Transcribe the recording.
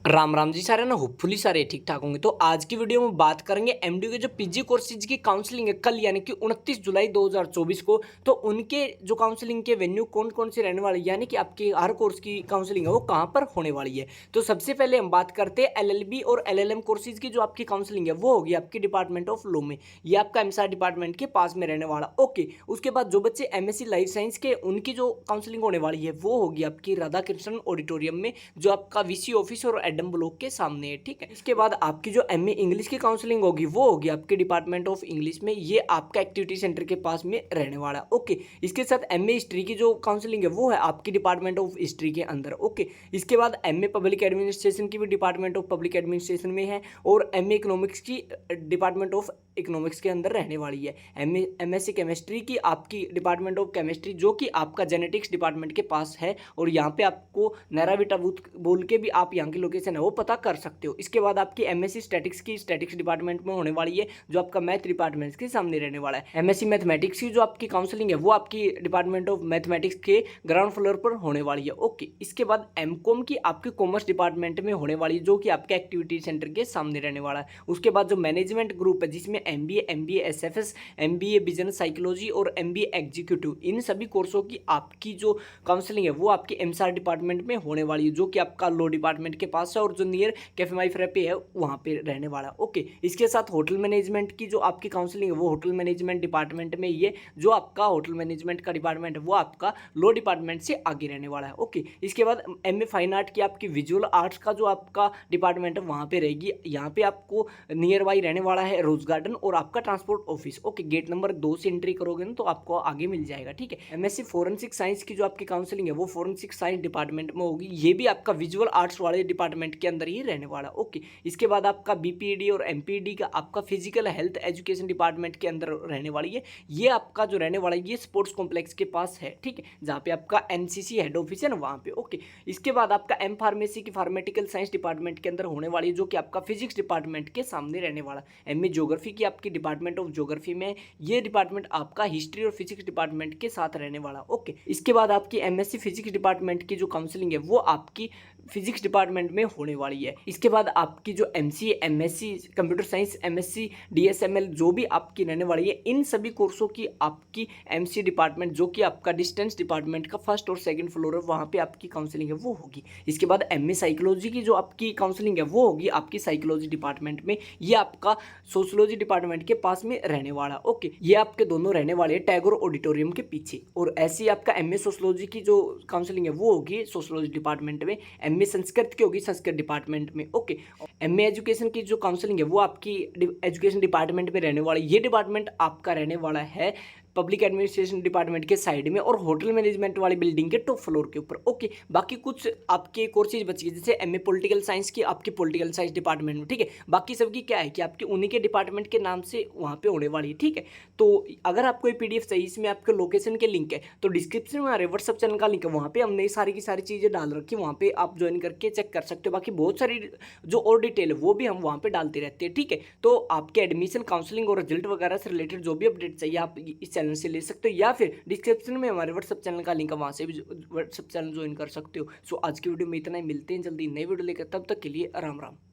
राम राम जी सारे ना होपफुली सारे ठीक ठाक होंगे। तो आज की वीडियो में बात करेंगे एमडीयू के जो पीजी कोर्सेज की काउंसलिंग है कल यानी कि 29 जुलाई 2024 को। तो उनके जो काउंसलिंग के वेन्यू कौन कौन से रहने वाले यानी कि आपके हर कोर्स की काउंसलिंग है वो कहाँ पर होने वाली है। तो सबसे पहले हम बात करते हैं एलएलबी और एलएलएम कोर्सेज की जो आपकी काउंसलिंग है वो होगी आपकी डिपार्टमेंट ऑफ लॉ में। ये आपका एमएसआर डिपार्टमेंट के पास में रहने वाला। ओके, उसके बाद जो बच्चे एमएससी लाइफ साइंस के उनकी जो काउंसलिंग होने वाली है वो होगी आपकी राधा कृष्णन ऑडिटोरियम में, जो आपका वीसी ऑफिस और एडम ब्लॉक के सामने है। ठीक है, इसके बाद आपकी जो एमए इंग्लिश की काउंसलिंग होगी वो होगी आपके डिपार्टमेंट ऑफ इंग्लिश में, ये आपका एक्टिविटी सेंटर के पास में रहने वाला है। ओके, इसके साथ एमए हिस्ट्री की जो काउंसलिंग है वो है आपकी डिपार्टमेंट ऑफ हिस्ट्री के अंदर। ओके, इसके बाद एमए पब्लिक एडमिनिस्ट्रेशन की भी डिपार्टमेंट ऑफ पब्लिक एडमिनिस्ट्रेशन में है, और एमए इकोनॉमिक्स की डिपार्टमेंट ऑफ इकोनॉमिक्स के अंदर रहने वाली है। एमएससी केमिस्ट्री की आपकी डिपार्टमेंट ऑफ केमिस्ट्री जो कि आपका जेनेटिक्स डिपार्टमेंट के पास है, और यहाँ पे आपको नैराविटा बूथ बोल के भी आप यहाँ की लोकेशन है वो पता कर सकते हो। इसके बाद आपकी एमएससी स्टैटिक्स की स्टैटिक्स डिपार्टमेंट में होने वाली है, जो आपका मैथ डिपार्टमेंट के सामने रहने वाला है। एमएससी मैथमेटिक्स की जो आपकी काउंसलिंग है वो आपकी डिपार्टमेंट ऑफ मैथमेटिक्स के ग्राउंड फ्लोर पर होने वाली है। ओके, इसके बाद एमकॉम की आपकी कॉमर्स डिपार्टमेंट में होने वाली है, जो कि आपके एक्टिविटी सेंटर के सामने रहने वाला है। उसके बाद जो मैनेजमेंट ग्रुप है जिसमें MBA SFS, MBA business psychology और एमबीए एग्जीक्यूटिव, इन सभी कोर्सों की आपकी जो काउंसलिंग है वो आपके एमएसआर डिपार्टमेंट में होने वाली है, जो कि आपका लॉ डिपार्टमेंट के पास है और जो नियर कैफे माई फ्रेपे है वहाँ पे रहने वाला। ओके, इसके साथ होटल मैनेजमेंट की जो आपकी काउंसलिंग है वो होटल मैनेजमेंट डिपार्टमेंट में, ये जो आपका होटल मैनेजमेंट का डिपार्टमेंट है वो आपका लॉ डिपार्टमेंट से आगे रहने वाला है। ओके, इसके बाद एमए फाइन आर्ट की आपकी विजुअल आर्ट्स का जो आपका डिपार्टमेंट है वहाँ पे रहेगी। यहाँ पे आपको नियर बाई रहने वाला है रोज गार्डन और आपका transport office. Okay, gate number 2 से एंट्री करोगे ना तो आपको आगे मिल जाएगा। ठीक है, एमएससी फोरेंसिक साइंस की जो आपकी काउंसलिंग है वो फोरेंसिक साइंस डिपार्टमेंट में होगी, ये भी आपका विजुअल आर्ट्स वाले डिपार्टमेंट के अंदर ही रहने वाला। ओके, इसके बाद आपका बीपीईडी और एमपीईडी का आपका फिजिकल हेल्थ एजुकेशन डिपार्टमेंट के अंदर रहने वाली है, ये आपका जो रहने वाला है ये स्पोर्ट्स कॉम्प्लेक्स के पास है। ठीक है, जहाँ पे आपका एनसीसी हेड ऑफिस है ना वहाँ पे। ओके, इसके बाद आपका एम फार्मेसी की फार्मेटिकल साइंस डिपार्टमेंट के अंदर होने वाली है, जो कि आपका फिजिक्स डिपार्टमेंट के सामने रहने वाला। एमए ज्योग्राफी की आपकी डिपार्टमेंट ऑफ ज्योग्राफी में, ये डिपार्टमेंट आपका हिस्ट्री और फिजिक्स डिपार्टमेंट के साथ रहने वाला। ओके, इसके बाद आपकी एमएससी फिजिक्स डिपार्टमेंट की जो काउंसलिंग है वो आपकी फिजिक्स डिपार्टमेंट में होने वाली है। इसके बाद आपकी जो MCA, MSc computer science, MSc DSML जो भी आपकी रहने वाली है, इन सभी कोर्सों की आपकी एमसी डिपार्टमेंट जो कि आपका डिस्टेंस डिपार्टमेंट का फर्स्ट और सेकंड फ्लोर है वहाँ पे आपकी काउंसलिंग है वो होगी। इसके बाद एमए साइकोलॉजी की जो आपकी काउंसलिंग है वो होगी आपकी साइकोलॉजी डिपार्टमेंट में, ये आपका सोशोलॉजी डिपार्टमेंट के पास में रहने वाला। ओके, ये आपके दोनों रहने वाले हैं टैगोर ऑडिटोरियम के पीछे। और ऐसी आपका एमए सोशोलॉजी की जो काउंसलिंग है वो होगी सोशोलॉजी डिपार्टमेंट में, एमए संस्कृत की होगी संस्कृत डिपार्टमेंट में। ओके, एमए एजुकेशन की जो काउंसलिंग है वो आपकी एजुकेशन डिपार्टमेंट में रहने वाला है, ये डिपार्टमेंट आपका रहने वाला है पब्लिक एडमिनिस्ट्रेशन डिपार्टमेंट के साइड में और होटल मैनेजमेंट वाली बिल्डिंग के टॉप फ्लोर के ऊपर। ओके, बाकी कुछ आपके कोर्सेज बच गए, जैसे एमए पॉलिटिकल साइंस की आपकी पॉलिटिकल साइंस डिपार्टमेंट में। ठीक है, बाकी सबकी क्या है कि आपके उन्हीं के डिपार्टमेंट के नाम से वहाँ पे होने वाली है। ठीक है, तो अगर आपको ये पीडीएफ चाहिए, इसमें आपके लोकेशन के लिंक है, तो डिस्क्रिप्शन में हमारे व्हाट्सअप चैनल का लिंक है, वहाँ पे हमने सारी की सारी चीज़ें डाल रखी है, वहाँ पे आप ज्वाइन करके चेक कर सकते हो। बाकी बहुत सारी जो और डिटेल है वो भी हम वहाँ पे डालते रहते हैं। ठीक है, तो आपके एडमिशन काउंसलिंग और रिजल्ट वगैरह से रिलेटेड जो भी अपडेट चाहिए आप इस चैनल से ले सकते हो, या फिर डिस्क्रिप्शन में हमारे व्हाट्सअप चैनल का लिंक है, वहाँ से भी व्हाट्सअप चैनल ज्वाइन कर सकते हो। सो आज की वीडियो में इतना ही, मिलते हैं जल्दी नई वीडियो लेकर, तब तक के लिए राम राम।